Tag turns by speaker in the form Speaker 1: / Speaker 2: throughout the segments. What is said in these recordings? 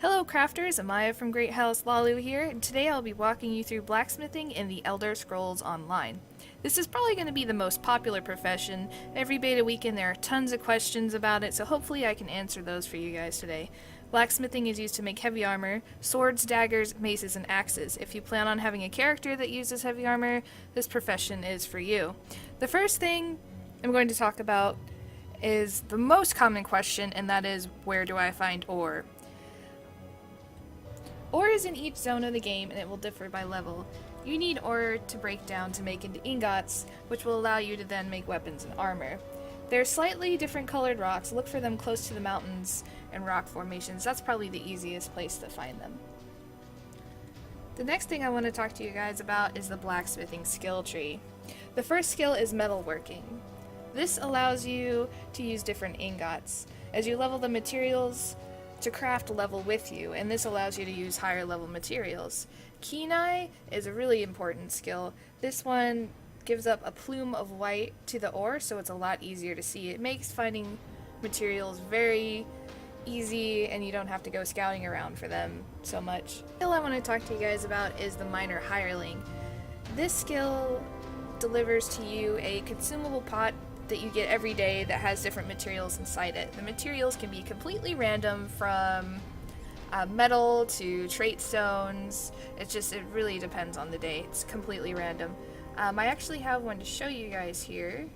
Speaker 1: Hello crafters, Amaya from Great House Lalu here, and today I'll be walking you through blacksmithing in the Elder Scrolls Online. This is probably going to be the most popular profession. Every beta weekend there are tons of questions about it, so hopefully I can answer those for you guys today. Blacksmithing is used to make heavy armor, swords, daggers, maces, and axes. If you plan on having a character that uses heavy armor, this profession is for you. The first thing I'm going to talk about is the most common question, and that is, where do I find ore? Ore is in each zone of the game and it will differ by level. You need ore to break down to make into ingots, which will allow you to then make weapons and armor. They're slightly different colored rocks. Look for them close to the mountains and rock formations. That's probably the easiest place to find them. The next thing I want to talk to you guys about is the blacksmithing skill tree. The first skill is metalworking. This allows you to use different ingots. As you level the materials to craft level with you, and this allows you to use higher level materials. Kenai is a really important skill. This one gives up a plume of white to the ore, so it's a lot easier to see. It makes finding materials very easy, and you don't have to go scouting around for them so much. The skill I want to talk to you guys about is the miner hireling. This skill delivers to you a consumable pot that you get every day that has different materials inside it. The materials can be completely random, from metal to trait stones. It really depends on the day. It's completely random. I actually have one to show you guys here.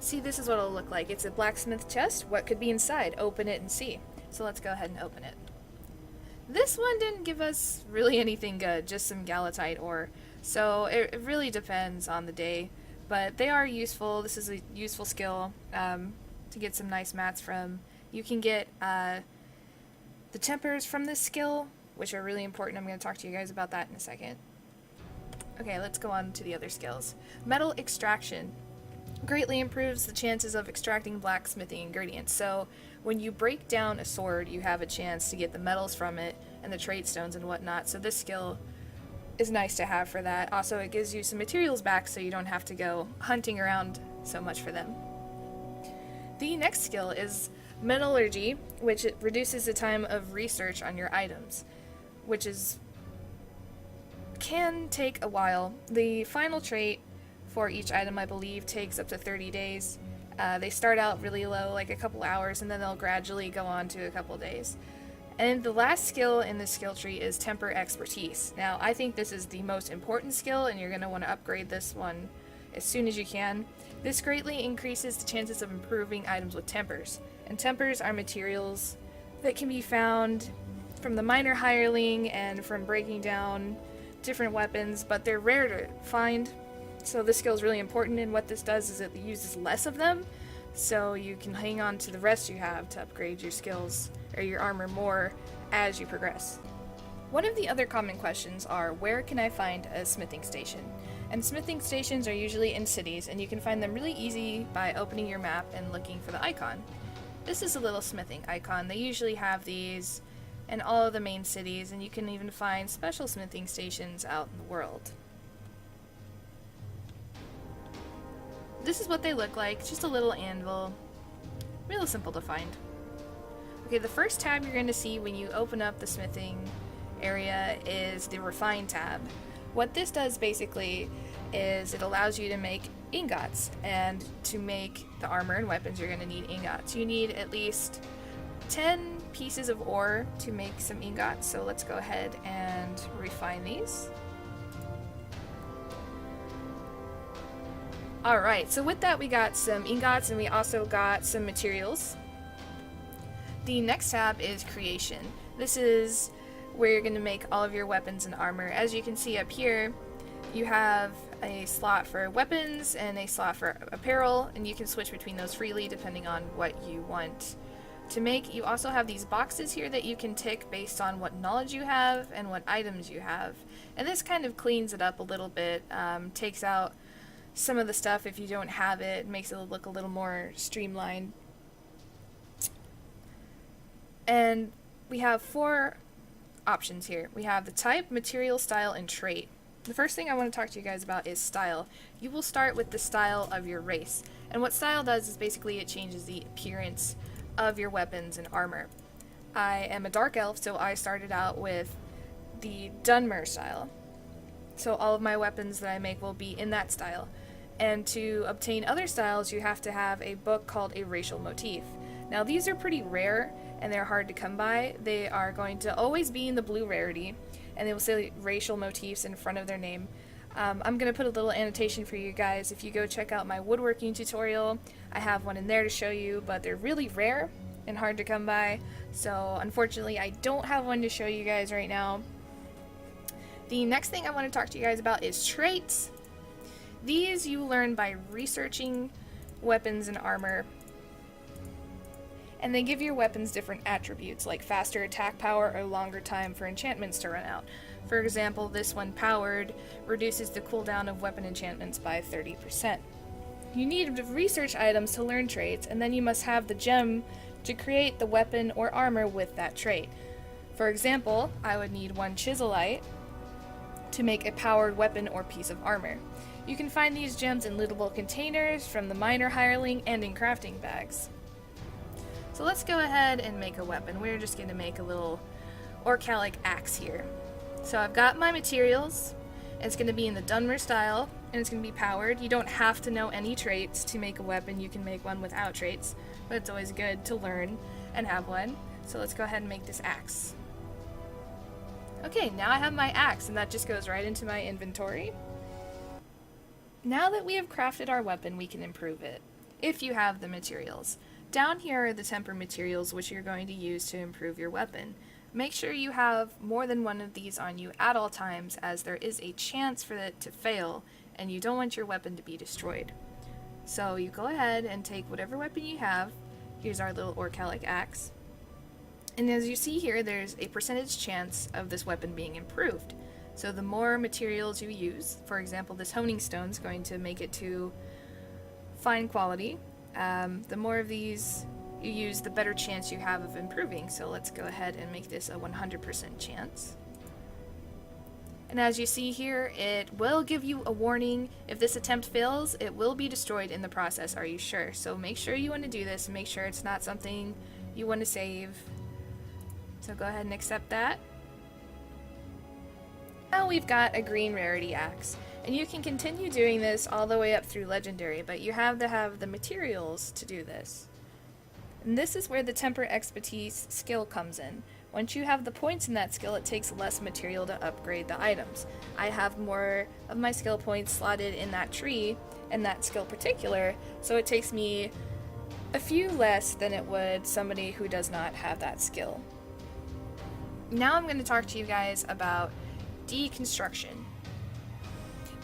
Speaker 1: See, this is what it'll look like. It's a blacksmith chest. What could be inside? Open it and see. So let's go ahead and open it. This one didn't give us really anything good, just some gallatite ore. So it really depends on the day, but they are useful. This is a useful skill to get some nice mats from. You can get the tempers from this skill, which are really important. I'm going to talk to you guys about that in a second. Okay, let's go on to the other skills. Metal extraction greatly improves the chances of extracting blacksmithing ingredients. So when you break down a sword, you have a chance to get the metals from it and the trait stones and whatnot. So this skill is nice to have for that. Also, it gives you some materials back so you don't have to go hunting around so much for them. The next skill is metallurgy, which it reduces the time of research on your items, which can take a while. The final trait for each item, I believe, takes up to 30 days. They start out really low, like a couple hours, and then they'll gradually go on to a couple days. And the last skill in this skill tree is temper expertise. Now, I think this is the most important skill, and you're going to want to upgrade this one as soon as you can. This greatly increases the chances of improving items with tempers. And tempers are materials that can be found from the miner hireling and from breaking down different weapons, but they're rare to find. So this skill is really important, and what this does is it uses less of them, so you can hang on to the rest you have to upgrade your skills or your armor more as you progress. One of the other common questions are, where can I find a smithing station? And smithing stations are usually in cities, and you can find them really easy by opening your map and looking for the icon. This is a little smithing icon. They usually have these in all of the main cities, and you can even find special smithing stations out in the world. This is what they look like, just a little anvil. Real simple to find. Okay, the first tab you're going to see when you open up the smithing area is the refine tab. What this does basically is it allows you to make ingots, and to make the armor and weapons you're going to need ingots. You need at least 10 pieces of ore to make some ingots, so let's go ahead and refine these. Alright, so with that we got some ingots and we also got some materials. The next tab is creation. This is where you're going to make all of your weapons and armor. As you can see up here, you have a slot for weapons and a slot for apparel, and you can switch between those freely depending on what you want to make. You also have these boxes here that you can tick based on what knowledge you have and what items you have. And this kind of cleans it up a little bit, takes out some of the stuff if you don't have it, makes it look a little more streamlined. And we have 4 options here. We have the type, material, style, and trait. The first thing I want to talk to you guys about is style. You will start with the style of your race. And what style does is basically it changes the appearance of your weapons and armor. I am a dark elf, so I started out with the Dunmer style. So all of my weapons that I make will be in that style. And to obtain other styles, you have to have a book called a racial motif. Now these are pretty rare and they're hard to come by. They are going to always be in the blue rarity, and they will say racial motifs in front of their name. I'm going to put a little annotation for you guys. If you go check out my woodworking tutorial, I have one in there to show you, but they're really rare and hard to come by. So unfortunately, I don't have one to show you guys right now. The next thing I want to talk to you guys about is traits. These you learn by researching weapons and armor. And they give your weapons different attributes, like faster attack power or longer time for enchantments to run out. For example, this one, powered, reduces the cooldown of weapon enchantments by 30%. You need research items to learn traits, and then you must have the gem to create the weapon or armor with that trait. For example, I would need 1 chiselite to make a powered weapon or piece of armor. You can find these gems in lootable containers, from the miner hireling, and in crafting bags. So let's go ahead and make a weapon. We're just going to make a little orcalic axe here. So I've got my materials. It's going to be in the Dunmer style, and it's going to be powered. You don't have to know any traits to make a weapon. You can make one without traits, but it's always good to learn and have one. So let's go ahead and make this axe. Okay, now I have my axe, and that just goes right into my inventory. Now that we have crafted our weapon, we can improve it, if you have the materials. Down here are the temper materials which you're going to use to improve your weapon. Make sure you have more than one of these on you at all times, as there is a chance for it to fail, and you don't want your weapon to be destroyed. So you go ahead and take whatever weapon you have. Here's our little orcalic axe. And as you see here, there's a percentage chance of this weapon being improved. So the more materials you use, for example, this honing stone is going to make it to fine quality. The more of these you use, the better chance you have of improving. So let's go ahead and make this a 100% chance. And as you see here, it will give you a warning. If this attempt fails, it will be destroyed in the process. Are you sure? So make sure you want to do this and make sure it's not something you want to save. So go ahead and accept that. Now we've got a green rarity axe, and you can continue doing this all the way up through legendary, but you have to have the materials to do this. And this is where the temper expertise skill comes in. Once you have the points in that skill, it takes less material to upgrade the items. I have more of my skill points slotted in that tree, and that skill particular, so it takes me a few less than it would somebody who does not have that skill. Now I'm going to talk to you guys about deconstruction.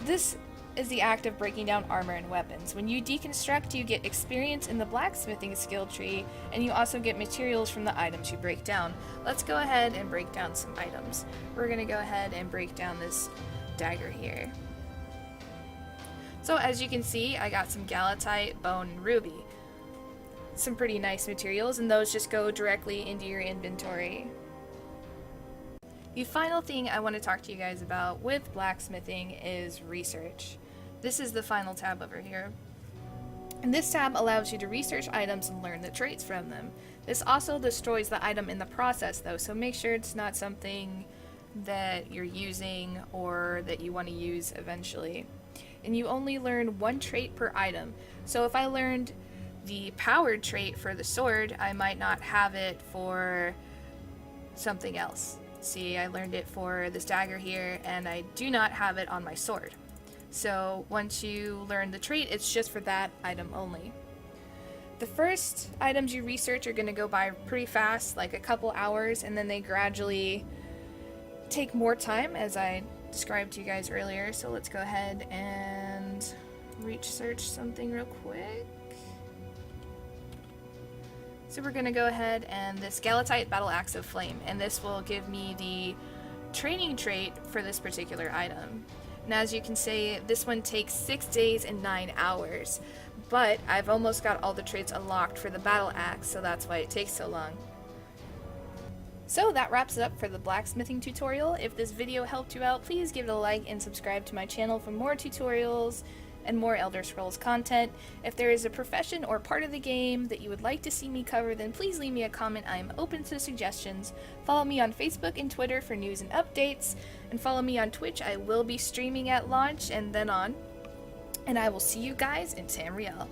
Speaker 1: This is the act of breaking down armor and weapons. When you deconstruct, you get experience in the blacksmithing skill tree, and you also get materials from the items you break down. Let's go ahead and break down some items. We're going to go ahead and break down this dagger here. So as you can see, I got some galatite, bone, and ruby. Some pretty nice materials, and those just go directly into your inventory. The final thing I want to talk to you guys about with blacksmithing is research. This is the final tab over here. And this tab allows you to research items and learn the traits from them. This also destroys the item in the process though, so make sure it's not something that you're using or that you want to use eventually. And you only learn 1 trait per item. So if I learned the powered trait for the sword, I might not have it for something else. See, I learned it for this dagger here, and I do not have it on my sword. So once you learn the trait, it's just for that item only. The first items you research are going to go by pretty fast, like a couple hours, and then they gradually take more time, as I described to you guys earlier. So let's go ahead and research something real quick. So we're going to go ahead and this Galatite Battle Axe of Flame, and this will give me the training trait for this particular item. And as you can see, this one takes 6 days and 9 hours, but I've almost got all the traits unlocked for the Battle Axe, so that's why it takes so long. So that wraps it up for the blacksmithing tutorial. If this video helped you out, please give it a like and subscribe to my channel for more tutorials and more Elder Scrolls content. If there is a profession or part of the game that you would like to see me cover, then please leave me a comment. I am open to suggestions. Follow me on Facebook and Twitter for news and updates, and follow me on Twitch. I will be streaming at launch and then on. And I will see you guys in Tamriel.